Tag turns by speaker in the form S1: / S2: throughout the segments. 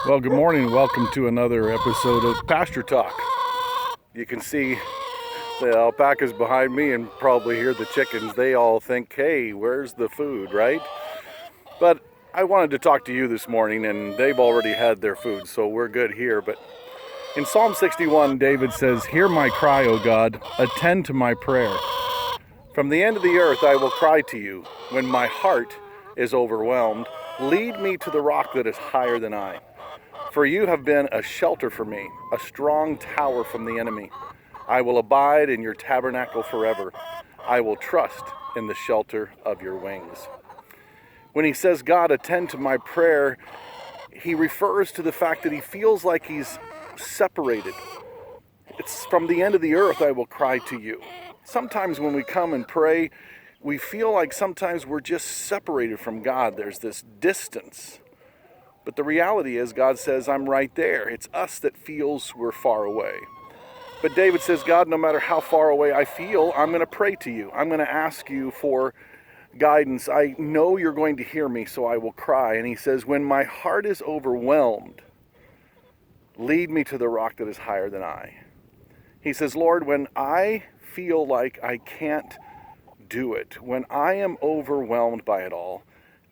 S1: Well, good morning. Welcome to another episode of Pasture Talk. You can see the alpacas behind me and probably hear the chickens. They all think, hey, where's the food, right? But I wanted to talk to you this morning, and they've already had their food, so we're good here. But in Psalm 61, David says, "Hear my cry, O God, attend to my prayer. From the end of the earth I will cry to you. When my heart is overwhelmed, lead me to the rock that is higher than I. For you have been a shelter for me, a strong tower from the enemy. I will abide in your tabernacle forever. I will trust in the shelter of your wings." When he says, God, attend to my prayer, he refers to the fact that he feels like he's separated. It's from the end of the earth I will cry to you. Sometimes when we come and pray, we feel like sometimes we're just separated from God. There's this distance. But the reality is, God says, I'm right there. It's us that feels we're far away. But David says, God, no matter how far away I feel, I'm going to pray to you. I'm going to ask you for guidance. I know you're going to hear me, so I will cry. And he says, when my heart is overwhelmed, lead me to the rock that is higher than I. He says, Lord, when I feel like I can't do it, when I am overwhelmed by it all,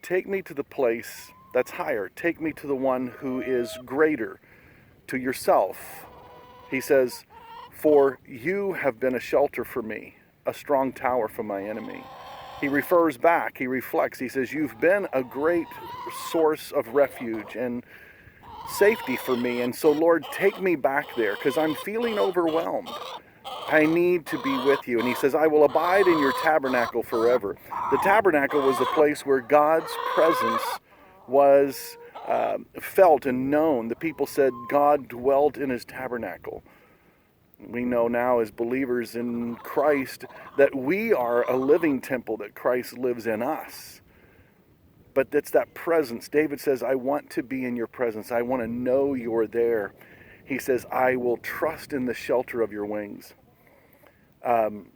S1: take me to the place that's higher. Take me to the one who is greater, to yourself. He says, for you have been a shelter for me, a strong tower from my enemy. He refers back, he reflects, he says, you've been a great source of refuge and safety for me. And so, Lord, take me back there because I'm feeling overwhelmed. I need to be with you. And he says, I will abide in your tabernacle forever. The tabernacle was the place where God's presence was felt and known. The people said God dwelt in his tabernacle. We know now as believers in Christ that we are a living temple, that Christ lives in us. But it's that presence. David says, I want to be in your presence. I want to know you're there. He says, I will trust in the shelter of your wings.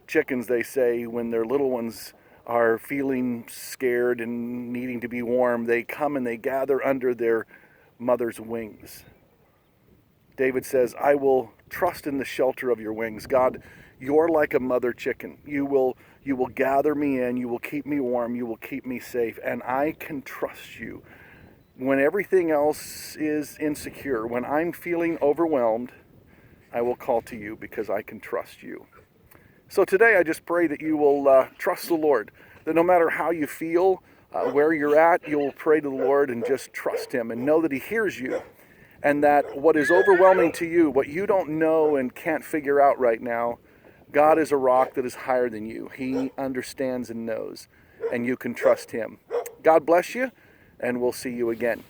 S1: Chickens, they say, when their little ones are feeling scared and needing to be warm, they come and they gather under their mother's wings. David says, I will trust in the shelter of your wings. God, you're like a mother chicken. You will gather me in, you will keep me warm, you will keep me safe, and I can trust you. When everything else is insecure, when I'm feeling overwhelmed, I will call to you because I can trust you. So today I just pray that you will trust the Lord, that no matter how you feel, where you're at, you'll pray to the Lord and just trust him and know that he hears you, and that what is overwhelming to you, what you don't know and can't figure out right now, God is a rock that is higher than you. He understands and knows, and you can trust him. God bless you, and we'll see you again.